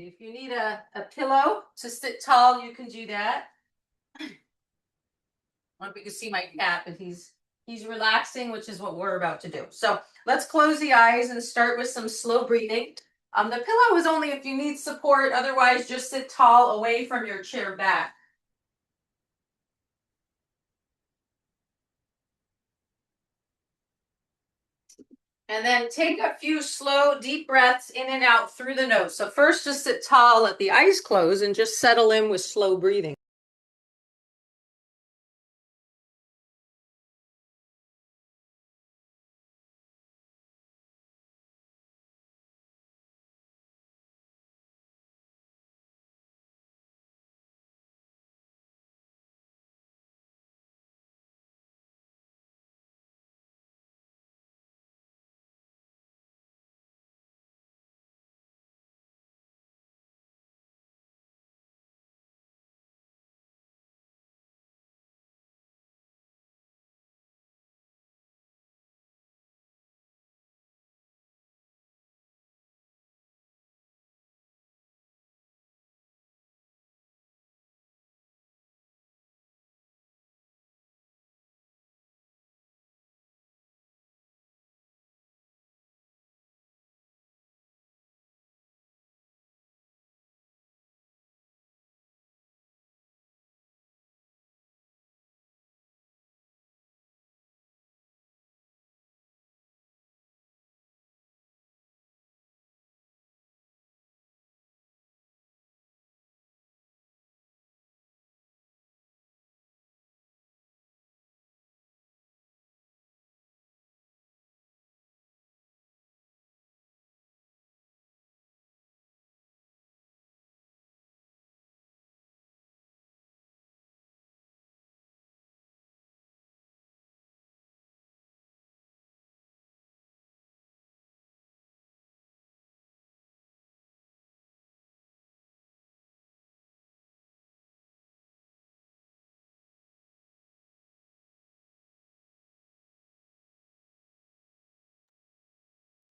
If you need a pillow to sit tall, you can do that. I don't know if you can see my cat, but he's relaxing, which is what we're about to do. So let's close the eyes and start with some slow breathing. The pillow is only if you need support. Otherwise, just sit tall away from your chair back. And then take a few slow, deep breaths in and out through the nose. So first, just sit tall, let the eyes close, and just settle in with slow breathing.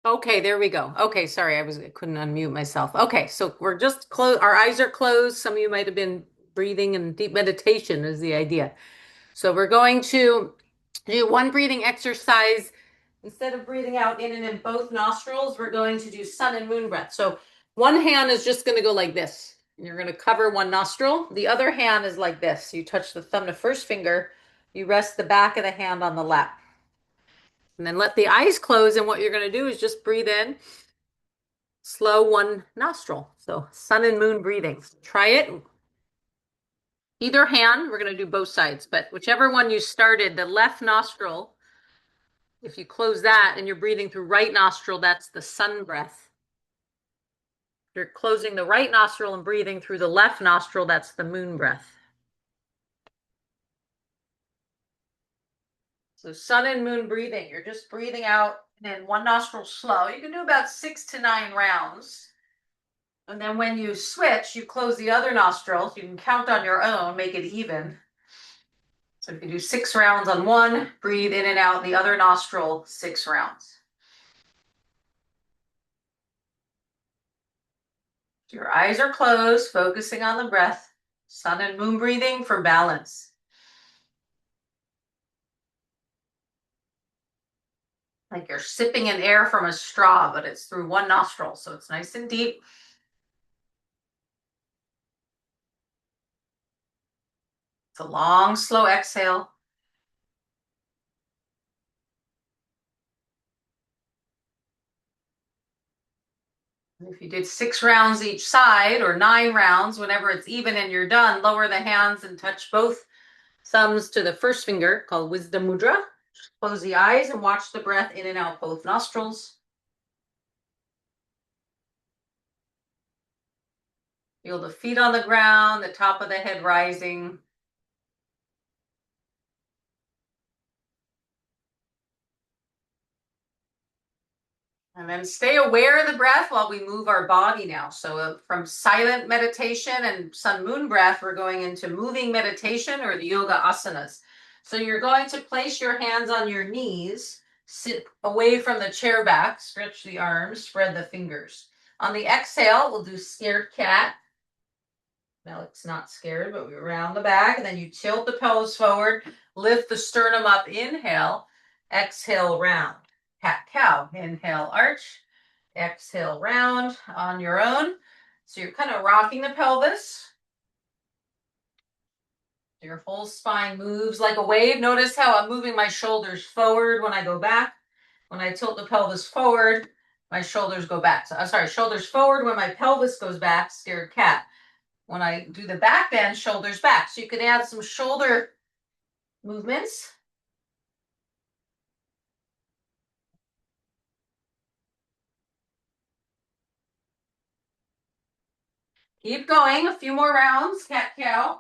Okay, there we go. Okay, sorry, I couldn't unmute myself. Okay, so we're just closed. Our eyes are closed. Some of you might have been breathing and deep meditation is the idea. So we're going to do one breathing exercise. Instead of breathing out in and in both nostrils, we're going to do sun and moon breath. So one hand is just going to go like this. You're going to cover one nostril. The other hand is like this. You touch the thumb to first finger. You rest the back of the hand on the lap. And then let the eyes close. And what you're going to do is just breathe in, slow one nostril. So sun and moon breathing. Try it. Either hand, we're going to do both sides, but whichever one you started, the left nostril, if you close that and you're breathing through right nostril, that's the sun breath. If you're closing the right nostril and breathing through the left nostril, that's the moon breath. So sun and moon breathing, you're just breathing out in one nostril slow. You can do about 6 to 9 rounds. And then when you switch, you close the other nostril. You can count on your own, make it even. So if you do 6 rounds on one, breathe in and out the other nostril 6 rounds. Your eyes are closed, focusing on the breath. Sun and moon breathing for balance. Like you're sipping in air from a straw, but it's through one nostril, so it's nice and deep. It's a long, slow exhale. If you did 6 rounds each side or 9 rounds, whenever it's even and you're done, lower the hands and touch both thumbs to the first finger, called Wisdom Mudra. Close the eyes and watch the breath in and out both nostrils. Feel the feet on the ground, the top of the head rising. And then stay aware of the breath while we move our body now. So from silent meditation and sun moon breath, we're going into moving meditation or the yoga asanas. So you're going to place your hands on your knees, sit away from the chair back, stretch the arms, spread the fingers. On the exhale, we'll do scared cat. Now it's not scared, but we round the back, and then you tilt the pelvis forward, lift the sternum up, inhale, exhale, round. Cat cow, inhale, arch, exhale, round on your own. So you're kind of rocking the pelvis. Your whole spine moves like a wave. Notice how I'm moving my shoulders forward when I go back. When I tilt the pelvis forward, my shoulders go back. So I'm sorry, shoulders forward when my pelvis goes back, scared cat. When I do the back bend, shoulders back. So you can add some shoulder movements. Keep going, a few more rounds, cat cow.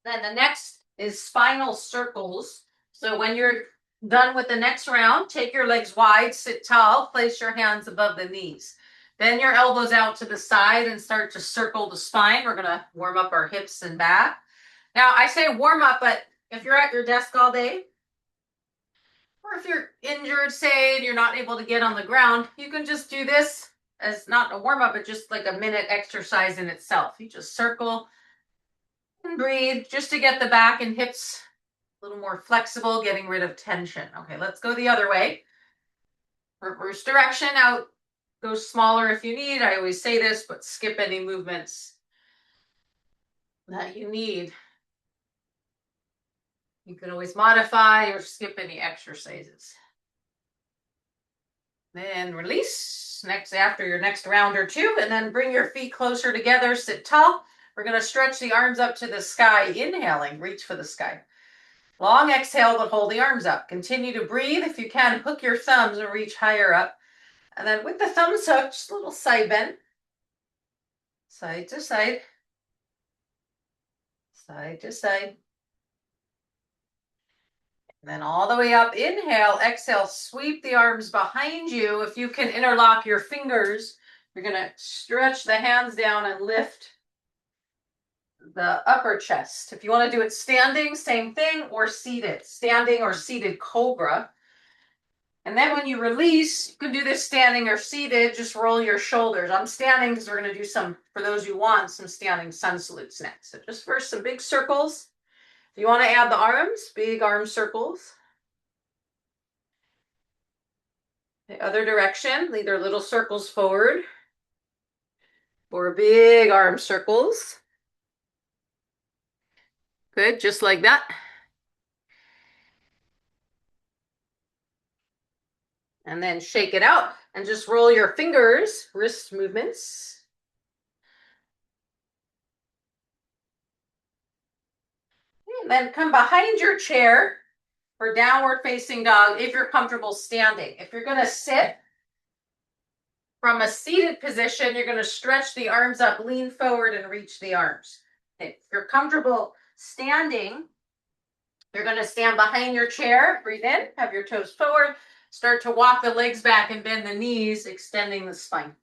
Then the next is spinal circles. So when you're done with the next round, take your legs wide, sit tall, place your hands above the knees. Then your elbows out to the side and start to circle the spine. We're going to warm up our hips and back. Now, I say warm up, but if you're at your desk all day, or if you're injured, say, and you're not able to get on the ground, you can just do this as not a warm up, but just like a minute exercise in itself. You just circle and breathe just to get the back and hips a little more flexible, getting rid of tension. Okay, let's go the other way. Reverse direction out. Go smaller if you need. I always say this, but skip any movements that you need. You can always modify or skip any exercises. Then release next after your next round or two, and then bring your feet closer together, sit tall. We're going to stretch the arms up to the sky, inhaling, reach for the sky. Long exhale, but hold the arms up. Continue to breathe. If you can, hook your thumbs and reach higher up. And then with the thumbs hooked, just a little side bend. Side to side. Side to side. And then all the way up, inhale, exhale, sweep the arms behind you. If you can interlock your fingers, you're going to stretch the hands down and lift the upper chest. If you want to do it standing, same thing, or seated. Standing or seated cobra. And then when you release, you can do this standing or seated, just roll your shoulders. I'm standing because we're going to do some, for those who want, some standing sun salutes next. So just first some big circles. If you want to add the arms, big arm circles. The other direction, either little circles forward or big arm circles. Good, just like that. And then shake it out and just roll your fingers, wrist movements. And then come behind your chair for downward facing dog if you're comfortable standing. If you're going to sit from a seated position, you're going to stretch the arms up, lean forward, and reach the arms. If you're comfortable standing, you're going to stand behind your chair, breathe in, have your toes forward, start to walk the legs back and bend the knees, extending the spine.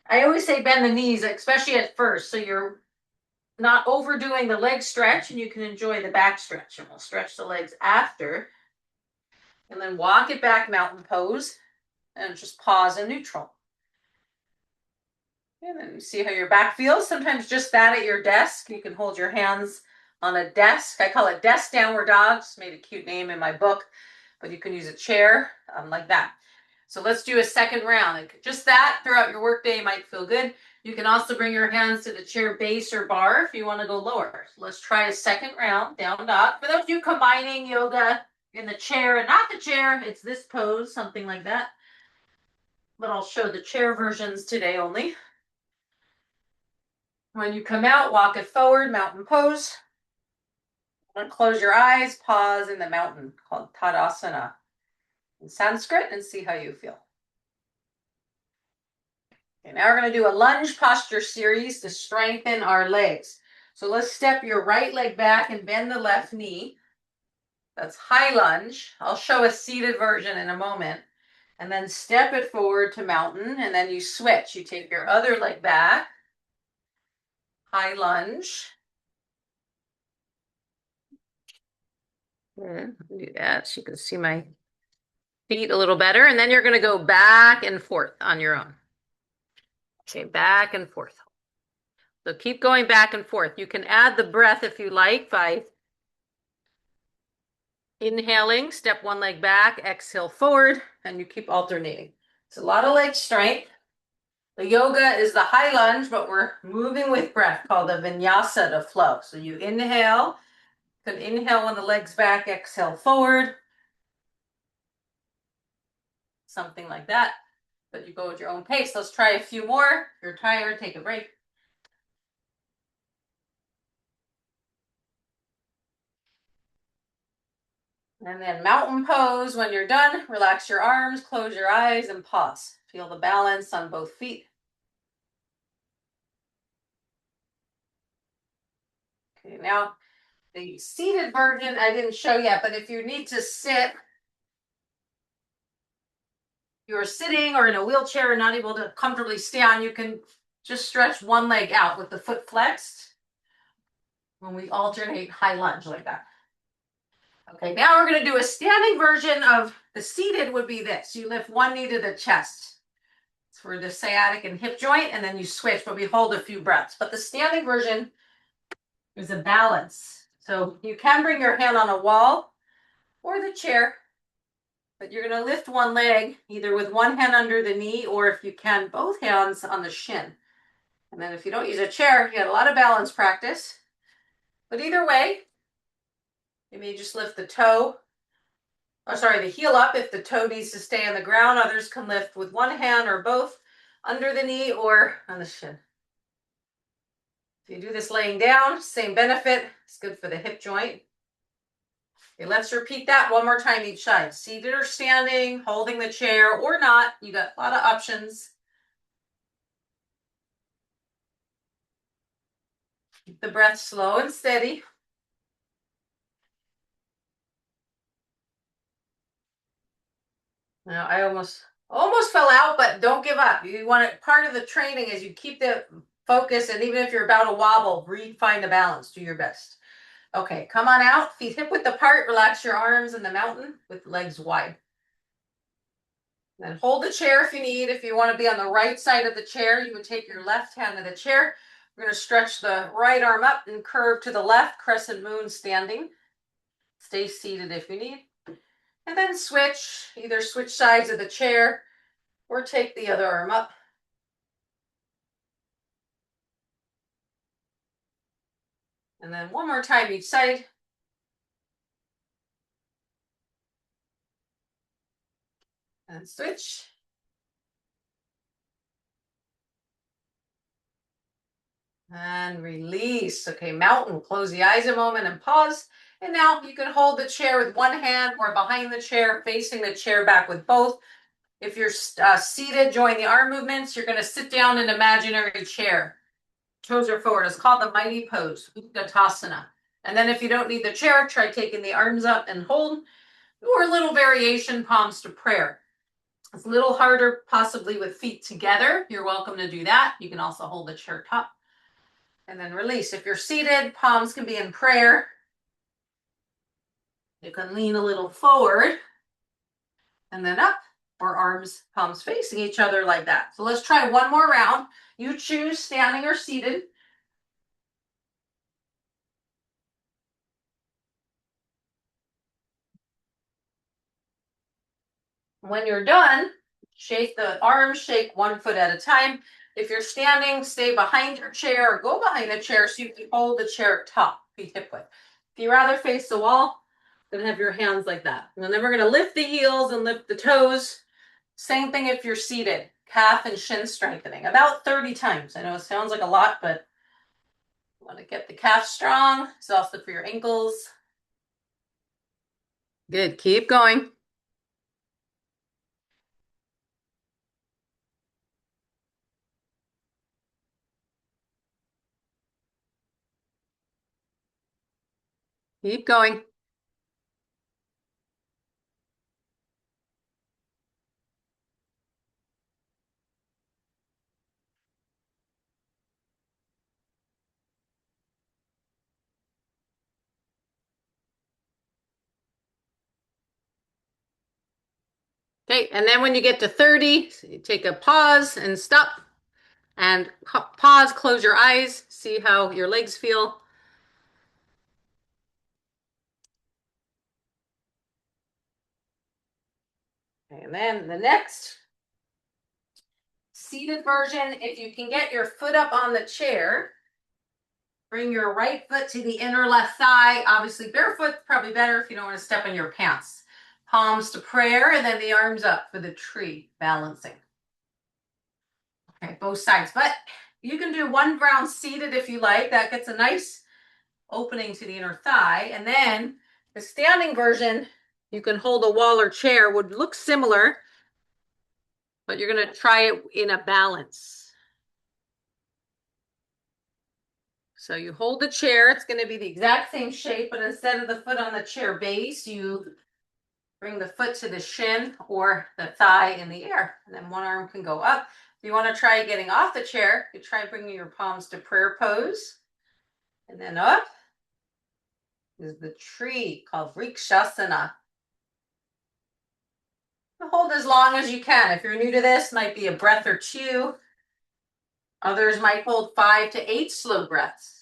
I always say bend the knees, especially at first, so you're not overdoing the leg stretch and you can enjoy the back stretch. And we'll stretch the legs after. And then walk it back, mountain pose, and just pause in neutral. And then see how your back feels. Sometimes just that at your desk. You can hold your hands on a desk. I call it desk downward dog. Just made a cute name in my book, but you can use a chair like that. So let's do a second round. Like just that throughout your workday might feel good. You can also bring your hands to the chair base or bar if you want to go lower. So let's try a second round, down dog. For those of you combining yoga in the chair and not the chair, it's this pose, something like that. But I'll show the chair versions today only. When you come out, walk it forward, mountain pose. Close your eyes, pause in the mountain, called Tadasana in Sanskrit, and see how you feel. Okay, now we're going to do a lunge posture series to strengthen our legs. So let's step your right leg back and bend the left knee. That's high lunge. I'll show a seated version in a moment. And then step it forward to mountain, and then you switch. You take your other leg back, high lunge. Do that so you can see my feet a little better. And then you're going to go back and forth on your own. Okay, back and forth. So keep going back and forth. You can add the breath if you like by inhaling, step one leg back, exhale forward, and you keep alternating. It's a lot of leg strength. The yoga is the high lunge, but we're moving with breath called the vinyasa to flow. So you inhale, you can inhale when the leg's back, exhale forward, something like that. But you go at your own pace. Let's try a few more. If you're tired, take a break. And then mountain pose. When you're done, relax your arms, close your eyes, and pause. Feel the balance on both feet. Okay, now the seated version I didn't show yet, but if you need to sit, you're sitting or in a wheelchair and not able to comfortably stand, you can just stretch one leg out with the foot flexed when we alternate high lunge like that. Okay, now we're going to do a standing version of the seated would be this. You lift one knee to the chest. It's for the sciatic and hip joint, and then you switch, but we hold a few breaths. But the standing version is a balance. So you can bring your hand on a wall or the chair, but you're going to lift one leg either with one hand under the knee or if you can, both hands on the shin. And then if you don't use a chair, you get a lot of balance practice. But either way, you may just lift the toe, or sorry, the heel up if the toe needs to stay on the ground. Others can lift with one hand or both under the knee or on the shin. If you do this laying down, same benefit. It's good for the hip joint. Okay, let's repeat that one more time each side. Seated or standing, holding the chair or not. You got a lot of options. Keep the breath slow and steady. Now I almost fell out, but don't give up. You want it. Part of the training is you keep the focus, and even if you're about to wobble, refine the balance. Do your best. Okay, come on out. Feet hip width apart. Relax your arms in the mountain with legs wide. Then hold the chair if you need. If you want to be on the right side of the chair, you would take your left hand to the chair. We're going to stretch the right arm up and curve to the left, crescent moon standing. Stay seated if you need. And then switch, either switch sides of the chair or take the other arm up. And then one more time each side. And switch. And release. Okay, mountain. Close the eyes a moment and pause. And now you can hold the chair with one hand or behind the chair, facing the chair back with both. If you're seated, join the arm movements. You're going to sit down in an imaginary chair. Toes are forward. It's called the mighty pose, Utkatasana. And then if you don't need the chair, try taking the arms up and hold, or a little variation, palms to prayer. It's a little harder possibly with feet together. You're welcome to do that. You can also hold the chair top. And then release. If you're seated, palms can be in prayer. You can lean a little forward and then up, or arms, palms facing each other like that. So let's try one more round. You choose standing or seated. When you're done, shake the arms, shake one foot at a time. If you're standing, stay behind your chair or go behind the chair so you can hold the chair top, feet hip width. If you rather face the wall, then have your hands like that. And then we're going to lift the heels and lift the toes. Same thing if you're seated, calf and shin strengthening, about 30 times. I know it sounds like a lot, but you want to get the calf strong. It's also for your ankles. Good, keep going. Keep going. Okay, and then when you get to 30, so you take a pause and stop and pause, close your eyes, see how your legs feel. And then the next seated version, if you can get your foot up on the chair, bring your right foot to the inner left thigh. Obviously, barefoot, probably better if you don't want to step in your pants. Palms to prayer, and then the arms up for the tree, balancing. Okay, both sides. But you can do one round seated if you like. That gets a nice opening to the inner thigh. And then the standing version, you can hold a wall or chair, would look similar, but you're going to try it in a balance. So you hold the chair, it's going to be the exact same shape, but instead of the foot on the chair base, you bring the foot to the shin or the thigh in the air, and then one arm can go up. If you want to try getting off the chair, you try bringing your palms to prayer pose, and then up is the tree called Vrikshasana. Hold as long as you can. If you're new to this, might be a breath or two. Others might hold 5 to 8 slow breaths.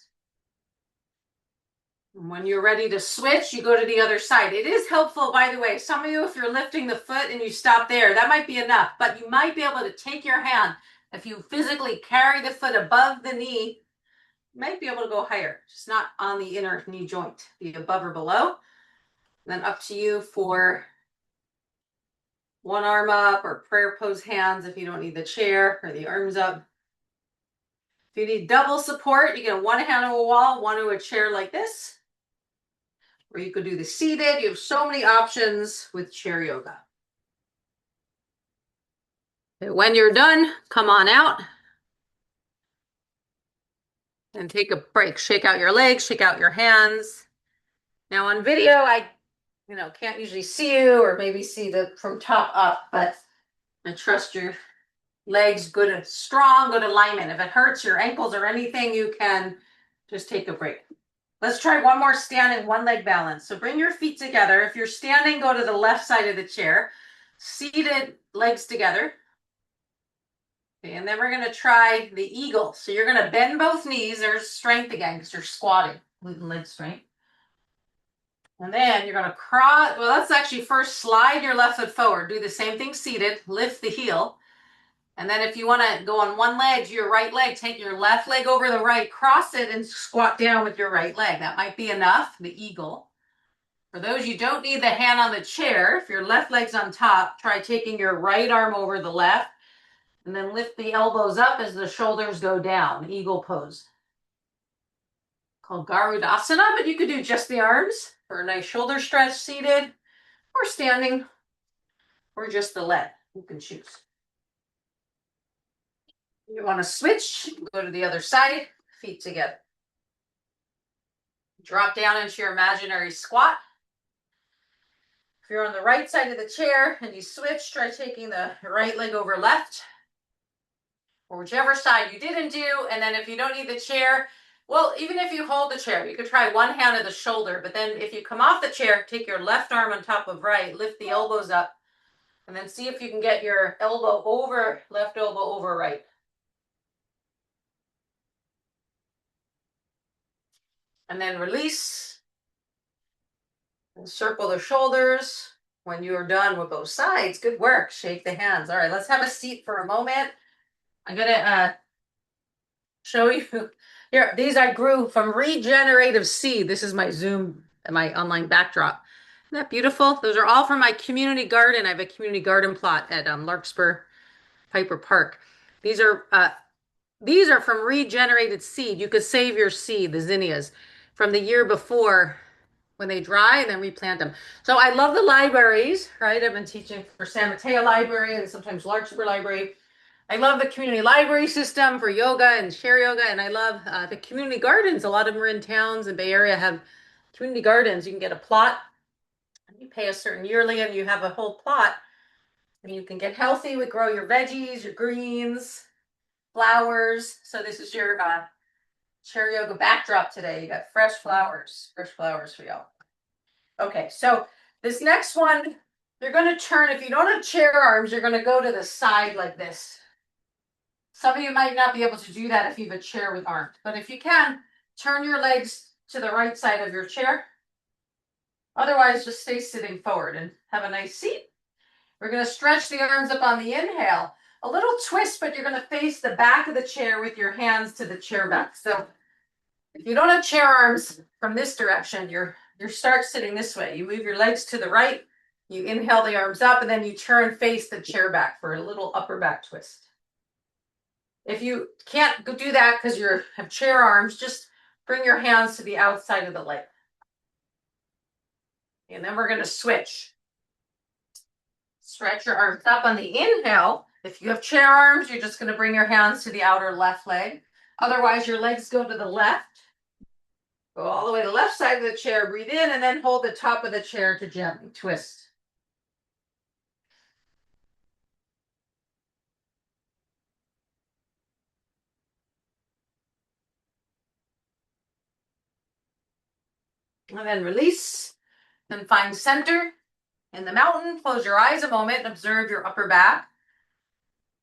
When you're ready to switch, you go to the other side. It is helpful, by the way. Some of you, if you're lifting the foot and you stop there, that might be enough, but you might be able to take your hand. If you physically carry the foot above the knee, you might be able to go higher, just not on the inner knee joint, be above or below. And then up to you for one arm up or prayer pose hands if you don't need the chair, or the arms up. If you need double support, you get one hand on a wall, one to a chair like this. Or you could do the seated. You have so many options with chair yoga. When you're done, come on out and take a break. Shake out your legs, shake out your hands. Now on video, I can't usually see you or maybe see the from top up, but I trust your legs, good, strong, good alignment. If it hurts your ankles or anything, you can just take a break. Let's try one more standing, one leg balance. So bring your feet together. If you're standing, go to the left side of the chair. Seated, legs together. Okay, and then we're going to try the eagle. So you're going to bend both knees. There's strength again because you're squatting. Glute and leg strength. And then you're going to cross. Well, let's actually first slide your left foot forward. Do the same thing seated. Lift the heel. And then if you want to go on one leg, your right leg, take your left leg over the right, cross it, and squat down with your right leg. That might be enough, the eagle. For those you don't need the hand on the chair, if your left leg's on top, try taking your right arm over the left, and then lift the elbows up as the shoulders go down, eagle pose. Called Garudasana, but you could do just the arms for a nice shoulder stretch seated, or standing, or just the leg. You can choose. You want to switch, go to the other side, feet together. Drop down into your imaginary squat. If you're on the right side of the chair and you switch, try taking the right leg over left, or whichever side you didn't do. And then if you don't need the chair, well, even if you hold the chair, you could try one hand at the shoulder, but then if you come off the chair, take your left arm on top of right, lift the elbows up, and then see if you can get your elbow over, left elbow over right. And then release and circle the shoulders. When you are done with both sides, good work. Shake the hands. All right, let's have a seat for a moment. I'm gonna show you here. These I grew from regenerative seed. This is my Zoom, my online backdrop. Isn't that beautiful? Those are all from my community garden. I have a community garden plot at Larkspur Piper Park. These are from regenerated seed. You could save your seed, the zinnias, from the year before when they dry and then replant them. So I love the libraries, right? I've been teaching for San Mateo Library and sometimes Larkspur Library. I love the community library system for yoga and share yoga, and I love the community gardens. A lot of them are in towns in Bay Area have community gardens. You can get a plot, and you pay a certain yearly, and you have a whole plot, and you can get healthy with grow your veggies, your greens, flowers. So this is your chair yoga backdrop today. You got fresh flowers for y'all. Okay, so this next one You're going to turn, if you don't have chair arms, you're going to go to the side like this. Some of you might not be able to do that if you have a chair with arms, but if you can, turn your legs to the right side of your chair. Otherwise, just stay sitting forward and have a nice seat. We're going to stretch the arms up on the inhale. A little twist, but you're going to face the back of the chair with your hands to the chair back. So if you don't have chair arms from this direction, you're start sitting this way. You move your legs to the right, you inhale the arms up, and then you turn face the chair back for a little upper back twist. If you can't do that because you have chair arms, just bring your hands to the outside of the leg. And then we're going to switch. Stretch your arms up on the inhale. If you have chair arms, you're just going to bring your hands to the outer left leg. Otherwise, your legs go to the left. Go all the way to the left side of the chair. Breathe in and then hold the top of the chair to gently twist. And then release. Then find center in the mountain. Close your eyes a moment and observe your upper back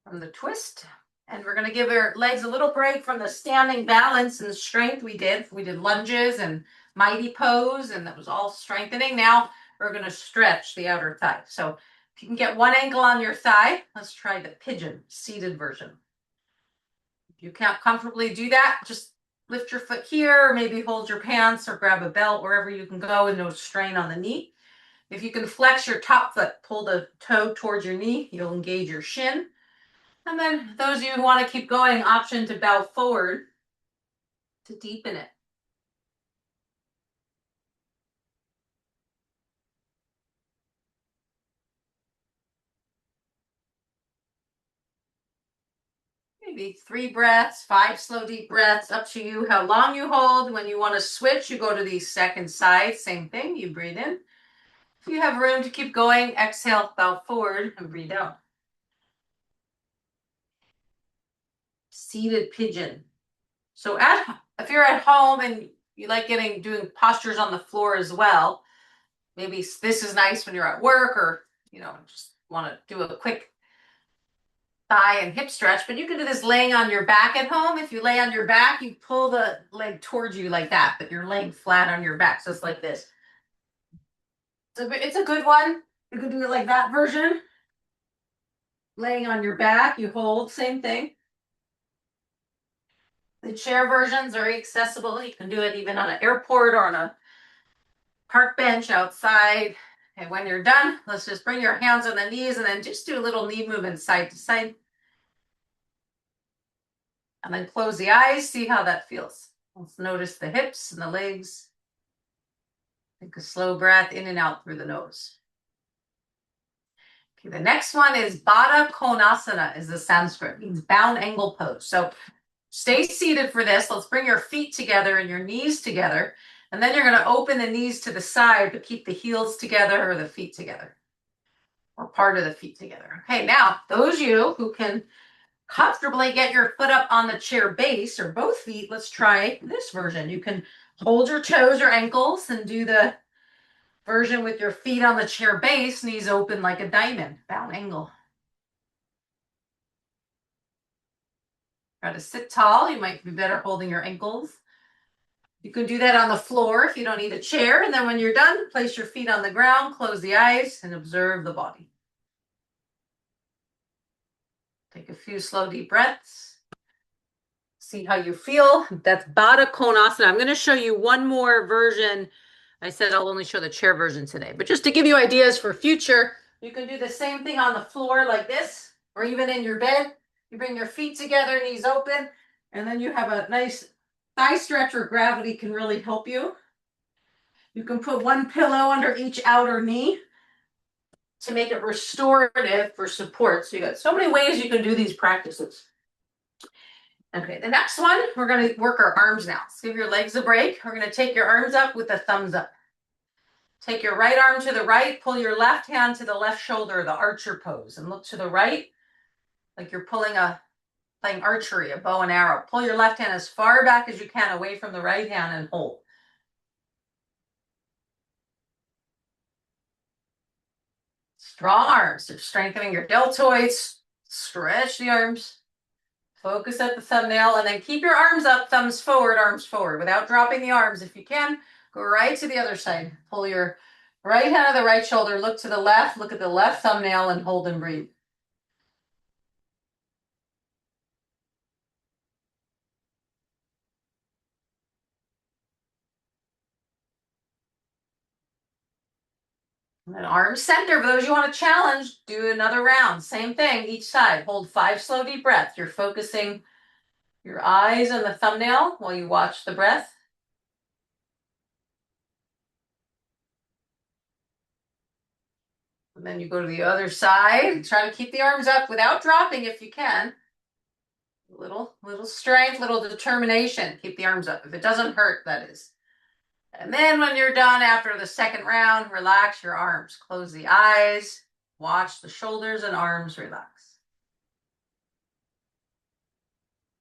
from the twist. And we're going to give our legs a little break from the standing balance and strength we did. We did lunges and mighty pose, and that was all strengthening. Now we're going to stretch the outer thigh. So if you can get one ankle on your thigh, let's try the pigeon, seated version. If you can't comfortably do that, just lift your foot here, or maybe hold your pants or grab a belt wherever you can go with no strain on the knee. If you can flex your top foot, pull the toe towards your knee, you'll engage your shin. And then those of you who want to keep going, option to bow forward to deepen it. Maybe 3 breaths, 5 slow deep breaths, up to you how long you hold. When you want to switch, you go to the second side, same thing, you breathe in. If you have room to keep going, exhale, bow forward and breathe out. Seated pigeon. So if you're at home and you like doing postures on the floor as well, maybe this is nice when you're at work or, just want to do a quick thigh and hip stretch, but you can do this laying on your back at home. If you lay on your back, you pull the leg towards you like that, but you're laying flat on your back. So it's like this. So it's a good one. You can do it like that version. Laying on your back, you hold, same thing. The chair version's very accessible. You can do it even on an airport or on a park bench outside. And when you're done, let's just bring your hands on the knees and then just do a little knee movement side to side. And then close the eyes, see how that feels. Let's notice the hips and the legs. Take a slow breath in and out through the nose. Okay, the next one is Baddha Konasana, is the Sanskrit. It means bound angle pose. So stay seated for this. Let's bring your feet together and your knees together. And then you're going to open the knees to the side, but keep the heels together or the feet together. Or part of the feet together. Okay, now, those of you who can comfortably get your foot up on the chair base or both feet, let's try this version. You can hold your toes or ankles and do the version with your feet on the chair base, knees open like a diamond, bound angle. Try to sit tall. You might be better holding your ankles. You can do that on the floor if you don't need a chair. And then when you're done, place your feet on the ground, close the eyes, and observe the body. Take a few slow, deep breaths. See how you feel. That's Baddha Konasana. I'm going to show you one more version. I said I'll only show the chair version today, but just to give you ideas for future, you can do the same thing on the floor like this, or even in your bed. You bring your feet together, knees open, and then you have a nice thigh stretch where gravity can really help you. You can put one pillow under each outer knee to make it restorative for support. So you got so many ways you can do these practices. Okay, the next one, we're going to work our arms now. Let's give your legs a break. We're going to take your arms up with the thumbs up. Take your right arm to the right, pull your left hand to the left shoulder, the archer pose, and look to the right like you're playing archery, a bow and arrow. Pull your left hand as far back as you can away from the right hand and hold. Strong arms. They're strengthening your deltoids. Stretch the arms. Focus at the thumbnail and then keep your arms up, thumbs forward, without dropping the arms. If you can, go right to the other side. Pull your right hand to the right shoulder, look to the left, look at the left thumbnail and hold and breathe. And then arms center. For those you want to challenge, do another round. Same thing, each side. Hold 5 slow, deep breaths. You're focusing your eyes on the thumbnail while you watch the breath. And then you go to the other side. Try to keep the arms up without dropping if you can. Little strength, little determination. Keep the arms up. If it doesn't hurt, that is. And then when you're done after the second round, relax your arms. Close the eyes. Watch the shoulders and arms relax.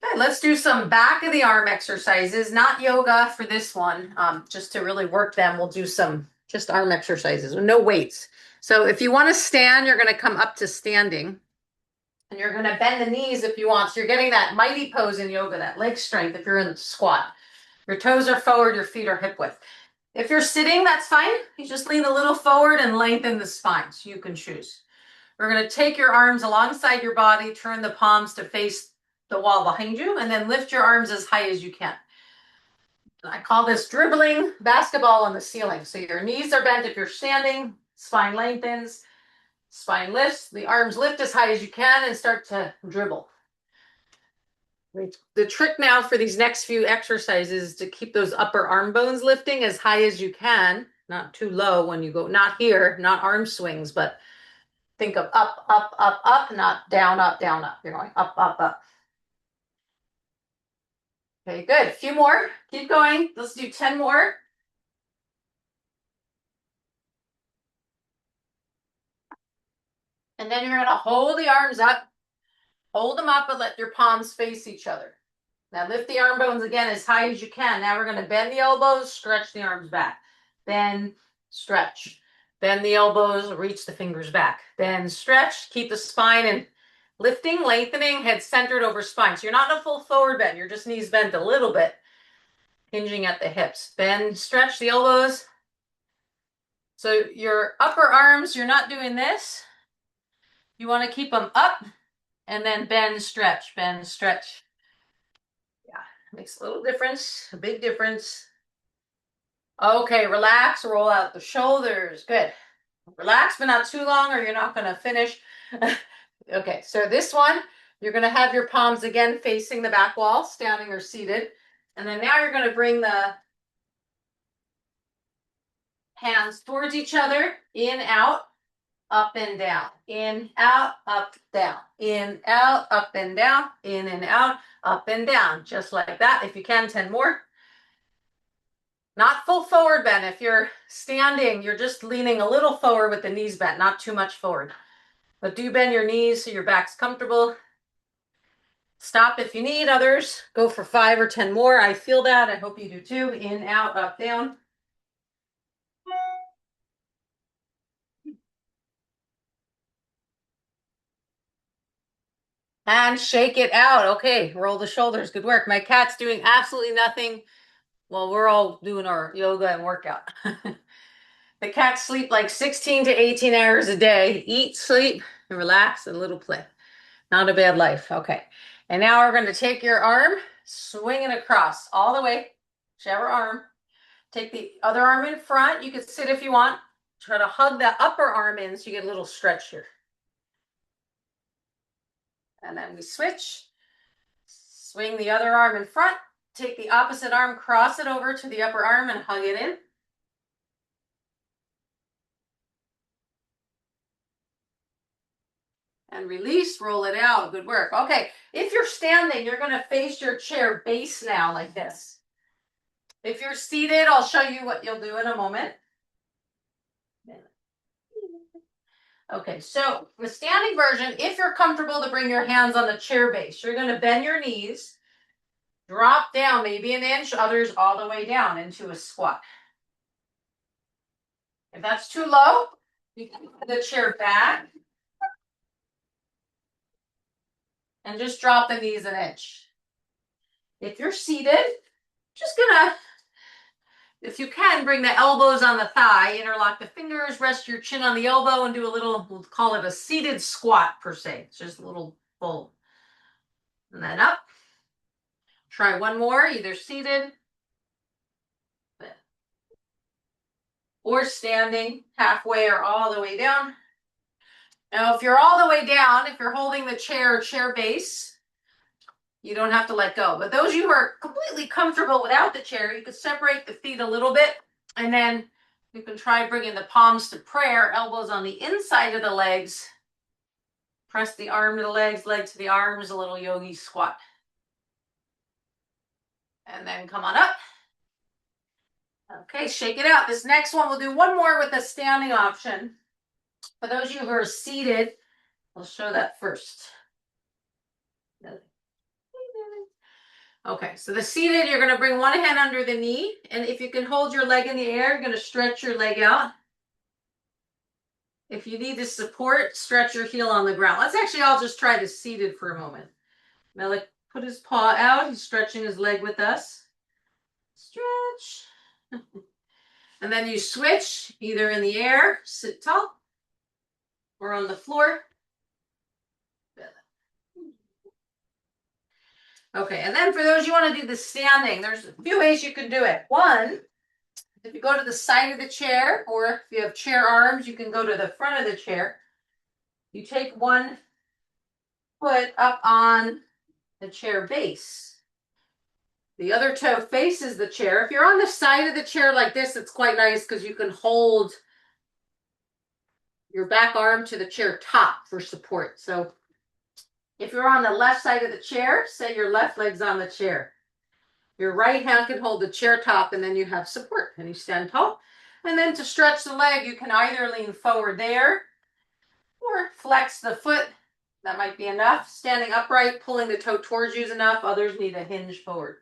Okay, let's do some back of the arm exercises. Not yoga for this one. Just to really work them, we'll do some just arm exercises. No weights. So if you want to stand, you're going to come up to standing. And you're going to bend the knees if you want. So you're getting that mighty pose in yoga, that leg strength if you're in squat. Your toes are forward, your feet are hip width. If you're sitting, that's fine. You just lean a little forward and lengthen the spine, so you can choose. We're going to take your arms alongside your body, turn the palms to face the wall behind you, and then lift your arms as high as you can. I call this dribbling basketball on the ceiling. So your knees are bent if you're standing, spine lengthens, spine lifts, the arms lift as high as you can and start to dribble. The trick now for these next few exercises is to keep those upper arm bones lifting as high as you can, not too low when you go, not here, not arm swings, but think of up, up, up, up, not down, up, down, up. You're going up, up, up. Okay, good. A few more. Keep going. Let's do 10 more. And then you're going to hold the arms up. Hold them up and let your palms face each other. Now lift the arm bones again as high as you can. Now we're going to bend the elbows, stretch the arms back. Bend, stretch. Bend the elbows, reach the fingers back. Bend, stretch. Keep the spine and lifting, lengthening, head centered over spine. So you're not in a full forward bend. You're just knees bent a little bit, hinging at the hips. Bend, stretch the elbows. So your upper arms, you're not doing this. You want to keep them up and then bend, stretch, bend, stretch. Yeah, makes a little difference, a big difference. Okay, relax, roll out the shoulders. Good. Relax, but not too long or you're not going to finish. Okay, so this one, you're going to have your palms again facing the back wall, standing or seated. And then now you're going to bring the hands towards each other, in, out, up and down, in, out, up, down, in, out, up and down, in and out, up and down, just like that. If you can, 10 more. Not full forward bend. If you're standing, you're just leaning a little forward with the knees bent, not too much forward. But do bend your knees so your back's comfortable. Stop if you need. Others, go for 5 or 10 more. I feel that. I hope you do too. In, out, up, down. And shake it out. Okay, roll the shoulders. Good work. My cat's doing absolutely nothing while we're all doing our yoga and workout. The cats sleep like 16 to 18 hours a day. Eat, sleep, and relax, and a little play. Not a bad life. Okay. And now we're going to take your arm, swing it across all the way, whichever arm. Take the other arm in front. You can sit if you want. Try to hug that upper arm in so you get a little stretch here. And then we switch. Swing the other arm in front. Take the opposite arm, cross it over to the upper arm and hug it in. And release, roll it out. Good work. Okay, if you're standing, you're going to face your chair base now like this. If you're seated, I'll show you what you'll do in a moment. Okay, so the standing version, if you're comfortable to bring your hands on the chair base, you're going to bend your knees, drop down maybe an inch, others all the way down into a squat. If that's too low, You can put the chair back and just drop the knees an inch. If you're seated, just gonna, if you can, bring the elbows on the thigh, interlock the fingers, rest your chin on the elbow, and do a little, we'll call it a seated squat per se. It's just a little fold. And then up. Try one more, either seated or standing halfway or all the way down. Now, if you're all the way down, if you're holding the chair or chair base, you don't have to let go. But those of you who are completely comfortable without the chair, you could separate the feet a little bit, and then you can try bringing the palms to prayer, elbows on the inside of the legs. Press the arm to the legs, leg to the arms, a little yogi squat. And then come on up. Okay, shake it out. This next one, we'll do one more with the standing option. For those of you who are seated, I'll show that first. Okay, so the seated, you're going to bring one hand under the knee, and if you can hold your leg in the air, you're going to stretch your leg out. If you need to support, stretch your heel on the ground. Let's actually all just try the seated for a moment. Malik put his paw out. He's stretching his leg with us. Stretch. And then you switch, either in the air, sit tall, or on the floor. Okay, and then for those you want to do the standing, there's a few ways you can do it. One, if you go to the side of the chair, or if you have chair arms, you can go to the front of the chair. You take one foot up on the chair base. The other toe faces the chair. If you're on the side of the chair like this, it's quite nice because you can hold your back arm to the chair top for support. So if you're on the left side of the chair, say your left leg's on the chair. Your right hand can hold the chair top, and then you have support, and you stand tall. And then to stretch the leg, you can either lean forward there or flex the foot. That might be enough. Standing upright, pulling the toe towards you is enough. Others need a hinge forward.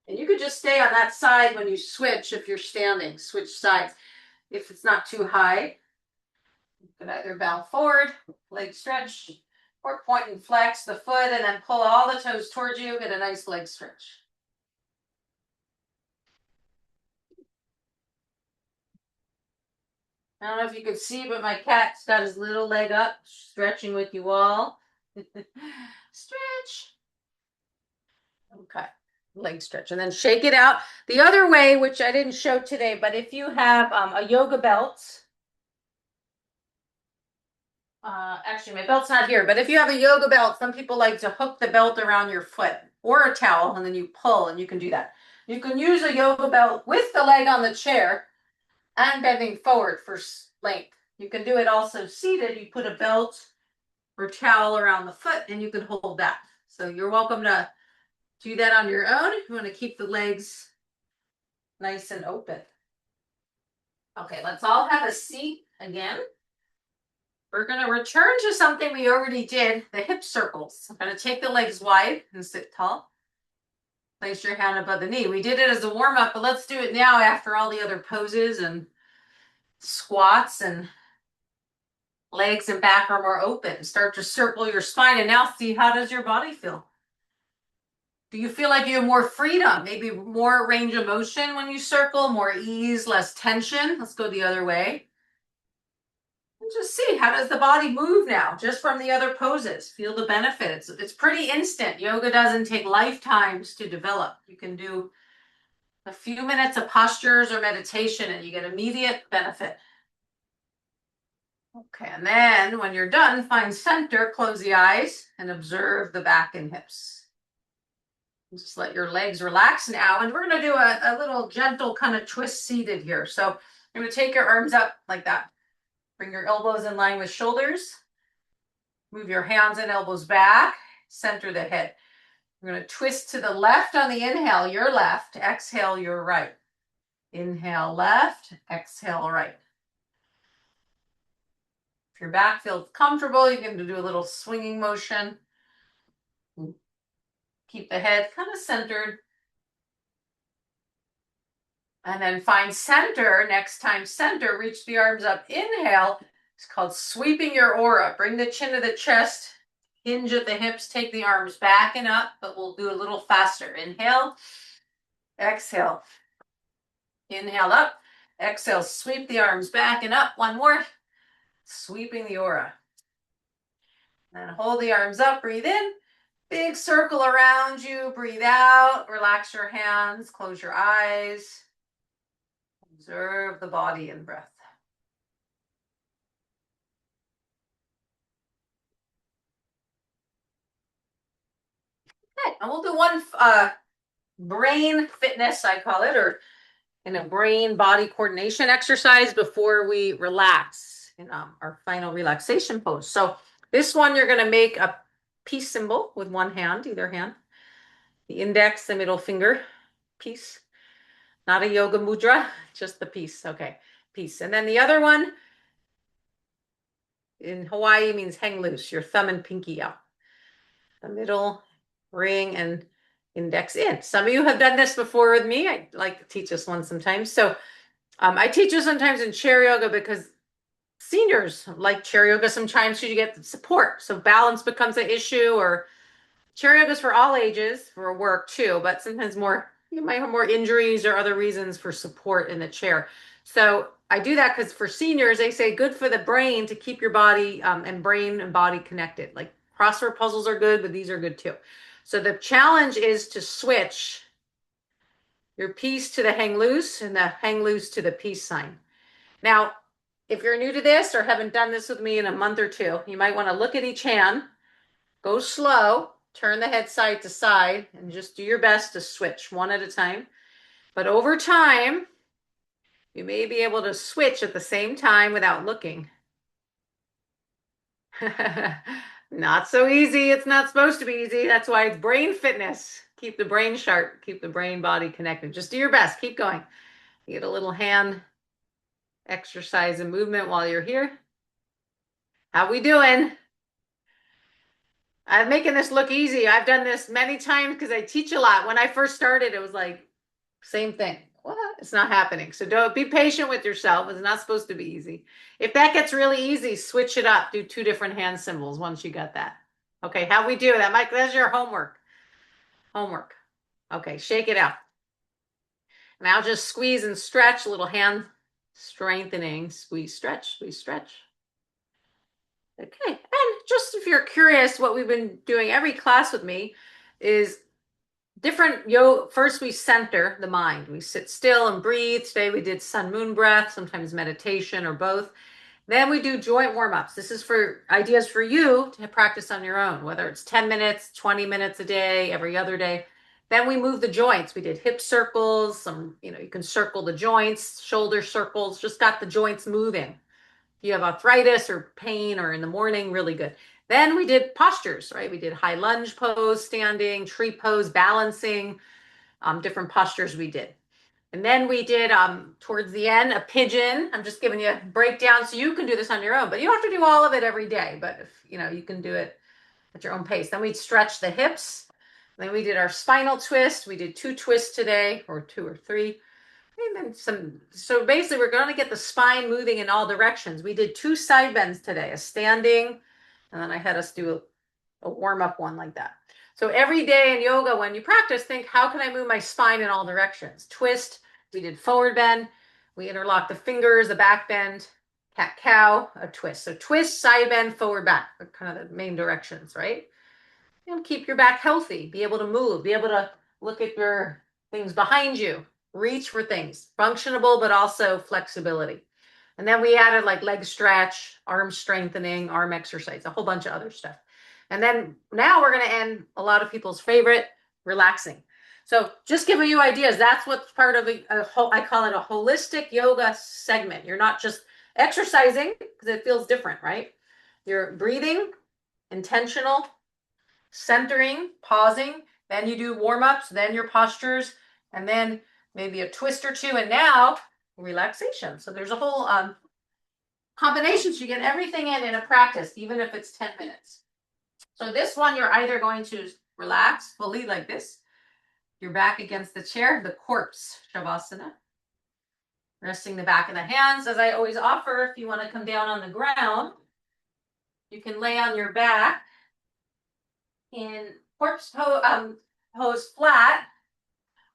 And you could just stay on that side when you switch if you're standing. Switch sides. If it's not too high, you can either bow forward, leg stretch, or point and flex the foot and then pull all the toes towards you. Get a nice leg stretch. I don't know if you could see, but my cat's got his little leg up, stretching with you all. Stretch. Okay, leg stretch. And then shake it out. The other way, which I didn't show today, but if you have a yoga belt, actually my belt's not here, but if you have a yoga belt, some people like to hook the belt around your foot or a towel, and then you pull, and you can do that. You can use a yoga belt with the leg on the chair and bending forward for length. You can do it also seated. You put a belt or towel around the foot, and you can hold that. So you're welcome to do that on your own if you want to keep the legs nice and open. Okay, let's all have a seat again. We're going to return to something we already did, the hip circles. I'm going to take the legs wide and sit tall. Place your hand above the knee. We did it as a warm-up, but let's do it now after all the other poses and squats, and legs and back are more open. Start to circle your spine, and now see, how does your body feel? Do you feel like you have more freedom, maybe more range of motion when you circle, more ease, less tension? Let's go the other way. And just see, how does the body move now, just from the other poses? Feel the benefit. It's pretty instant. Yoga doesn't take lifetimes to develop. You can do a few minutes of postures or meditation, and you get immediate benefit. Okay, and then when you're done, find center, close the eyes, and observe the back and hips. Just let your legs relax now, and we're going to do a little gentle kind of twist seated here. So you're going to take your arms up like that. Bring your elbows in line with shoulders. Move your hands and elbows back. Center the head. We're going to twist to the left on the inhale, your left. Exhale, your right. Inhale, left. Exhale, right. If your back feels comfortable, you can do a little swinging motion. Keep the head kind of centered. And then find center. Next time center, reach the arms up. Inhale. It's called sweeping your aura. Bring the chin to the chest. Hinge at the hips. Take the arms back and up, but we'll do a little faster. Inhale. Exhale. Inhale up. Exhale. Sweep the arms back and up. One more. Sweeping the aura. Then hold the arms up. Breathe in. Big circle around you. Breathe out. Relax your hands. Close your eyes. Observe the body and breath. Okay, and we'll do one brain fitness, I call it, or in a brain body coordination exercise before we relax in our final relaxation pose. So this one, you're going to make a peace symbol with one hand, either hand, the index, the middle finger, peace. Not a yoga mudra, just the peace. Okay, peace. And then the other one in Hawaii means hang loose, your thumb and pinky out. The middle, ring, and index in. Some of you have done this before with me. I like to teach this one sometimes. So I teach you sometimes in chair yoga because seniors like chair yoga sometimes you get support. So balance becomes an issue, or chair yoga is for all ages for work too, but sometimes more you might have more injuries or other reasons for support in the chair. So I do that because for seniors, they say good for the brain to keep your body and brain and body connected. Like crossword puzzles are good, but these are good too. So the challenge is to switch your peace to the hang loose and the hang loose to the peace sign. Now, if you're new to this or haven't done this with me in a month or two, you might want to look at each hand, go slow, turn the head side to side, and just do your best to switch one at a time. But over time, you may be able to switch at the same time without looking. Not so easy. It's not supposed to be easy. That's why it's brain fitness. Keep the brain sharp, keep the brain body connected. Just do your best. Keep going. You get a little hand exercise and movement while you're here. How we doing? I'm making this look easy. I've done this many times because I teach a lot. When I first started, it was like, same thing. What? It's not happening. So don't be patient with yourself. It's not supposed to be easy. If that gets really easy, switch it up. Do two different hand symbols once you got that. Okay, how we do that? Mike, that's your homework. Homework. Okay, shake it out. Now just squeeze and stretch, a little hand strengthening. Squeeze, stretch, squeeze, stretch. Okay, and just if you're curious, what we've been doing every class with me is different yoga. First, we center the mind. We sit still and breathe. Today we did sun moon breath, sometimes meditation or both. Then we do joint warm-ups. This is for ideas for you to practice on your own, whether it's 10 minutes, 20 minutes a day, every other day. Then we move the joints. We did hip circles, you can circle the joints, shoulder circles, just got the joints moving. If you have arthritis or pain or in the morning, really good. Then we did postures, right? We did high lunge pose, standing, tree pose, balancing, different postures we did. And then we did, towards the end, a pigeon. I'm just giving you a breakdown so you can do this on your own, but you don't have to do all of it every day. But if, you can do it at your own pace. Then we'd stretch the hips. Then we did our spinal twist. We did 2 twists today, or 2 or 3. And then so basically we're going to get the spine moving in all directions. We did 2 side bends today, a standing, and then I had us do a warm-up one like that. So every day in yoga, when you practice, think, how can I move my spine in all directions? Twist. We did forward bend. We interlock the fingers, the back bend, cat cow, a twist. So twist, side bend, forward back are kind of the main directions, right? Keep your back healthy, be able to move, be able to look at your things behind you, reach for things, functionable, but also flexibility. And then we added like leg stretch, arm strengthening, arm exercise, a whole bunch of other stuff. And then now we're going to end a lot of people's favorite, relaxing. So just giving you ideas. That's what's part of I call it a holistic yoga segment. You're not just exercising because it feels different, right? You're breathing, intentional, centering, pausing, then you do warm-ups, then your postures, and then maybe a twist or two, and now relaxation. So there's a whole combination. So you get everything in a practice, even if it's 10 minutes. So this one, you're either going to relax fully like this, your back against the chair, the corpse shavasana, Resting the back of the hands, as I always offer, if you want to come down on the ground, you can lay on your back in pose flat,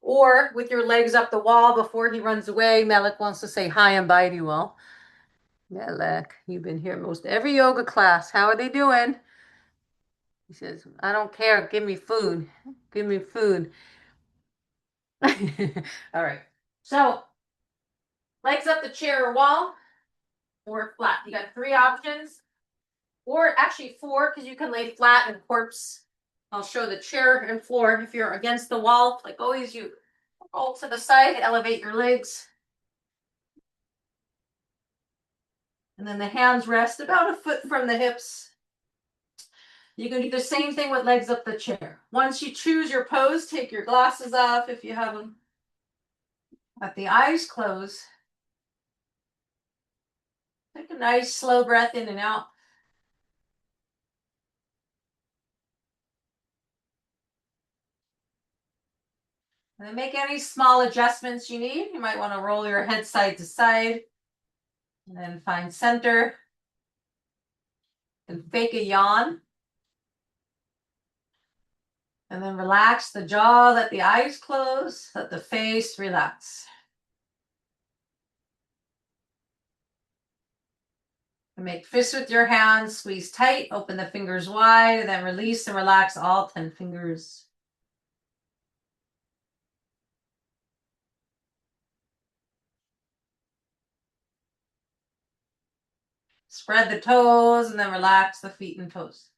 or with your legs up the wall before he runs away. Malik wants to say hi and bye to you all. Malik, you've been here most every yoga class. How are they doing? He says, I don't care. Give me food. Give me food. All right. So, legs up the chair or wall or flat. You got three options, or actually four, because you can lay flat and corpse. I'll show the chair and floor. If you're against the wall, like always, you roll to the side, elevate your legs. And then the hands rest about a foot from the hips. You can do the same thing with legs up the chair. Once you choose your pose, take your glasses off if you have them. Let the eyes close. Take a nice slow breath in and out. And then make any small adjustments you need. You might want to roll your head side to side. And then find center. And fake a yawn. And then relax the jaw, let the eyes close, let the face relax. And make fists with your hands, squeeze tight, open the fingers wide, and then release and relax all 10 fingers. Spread the toes and then relax the feet and toes.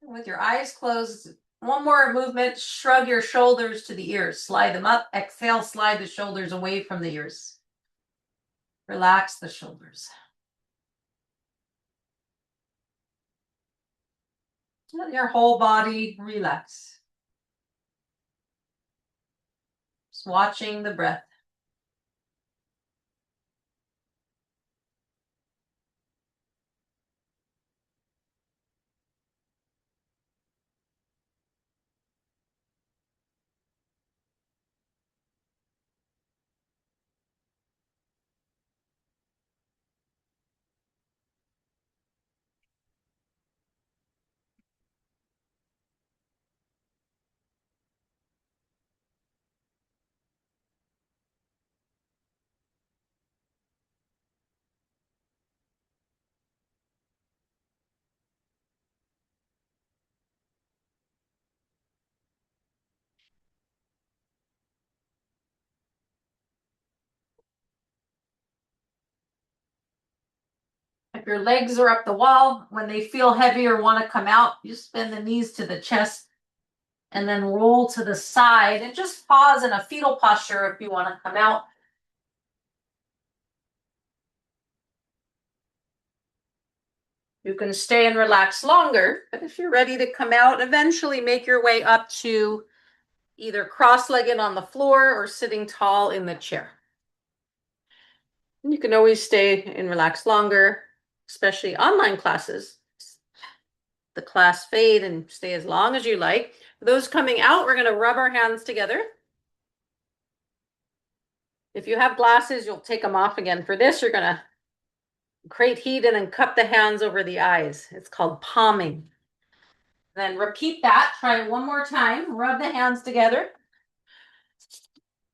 With your eyes closed, one more movement, shrug your shoulders to the ears, slide them up, exhale, slide the shoulders away from the ears. Relax the shoulders. Let your whole body relax. Just watching the breath. If your legs are up the wall, when they feel heavy or want to come out, you bend the knees to the chest and then roll to the side and just pause in a fetal posture if you want to come out. You can stay and relax longer, but if you're ready to come out, eventually make your way up to either cross-legged on the floor or sitting tall in the chair. You can always stay and relax longer, especially online classes. The class fade and stay as long as you like. For those coming out, we're going to rub our hands together. If you have glasses, you'll take them off again. For this, you're going to create heat and then cup the hands over the eyes. It's called palming. Then repeat that. Try it one more time. Rub the hands together.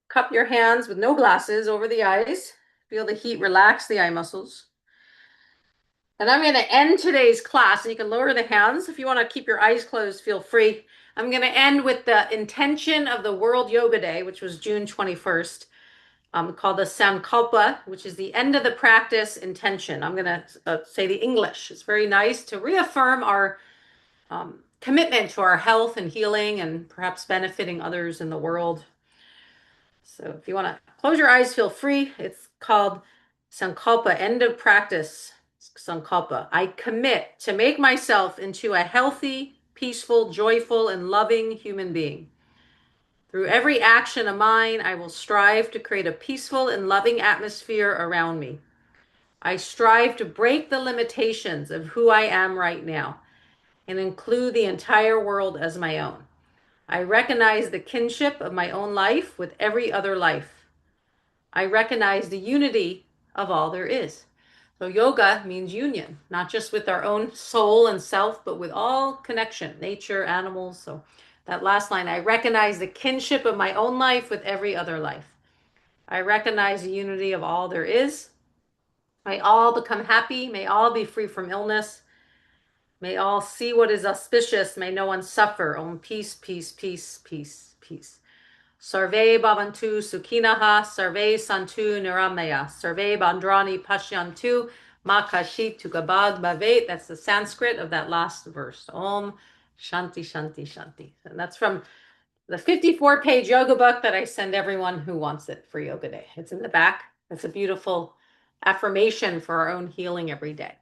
Cup your hands with no glasses over the eyes. Feel the heat relax the eye muscles. And I'm going to end today's class. And you can lower the hands. If you want to keep your eyes closed, feel free. I'm going to end with the intention of the World Yoga Day, which was June 21st, called the Sankalpa, which is the end of the practice intention. I'm going to say the English. It's very nice to reaffirm our commitment to our health and healing and perhaps benefiting others in the world. So if you want to close your eyes, feel free. It's called Sankalpa, end of practice. Sankalpa. I commit to make myself into a healthy, peaceful, joyful, and loving human being. Through every action of mine, I will strive to create a peaceful and loving atmosphere around me. I strive to break the limitations of who I am right now and include the entire world as my own. I recognize the kinship of my own life with every other life. I recognize the unity of all there is. So yoga means union, not just with our own soul and self, but with all connection, nature, animals. So that last line, I recognize the kinship of my own life with every other life. I recognize the unity of all there is. May all become happy. May all be free from illness. May all see what is auspicious. May no one suffer. Om peace, peace, peace, peace, peace. Sarve bhavantu sukhinaha, sarve santu niramaya, sarve bandrani pashyantu, ma kashit tukabag bhavet. That's the Sanskrit of that last verse. Om shanti, shanti, shanti. And that's from the 54-page yoga book that I send everyone who wants it for Yoga Day. It's in the back. It's a beautiful affirmation for our own healing every day.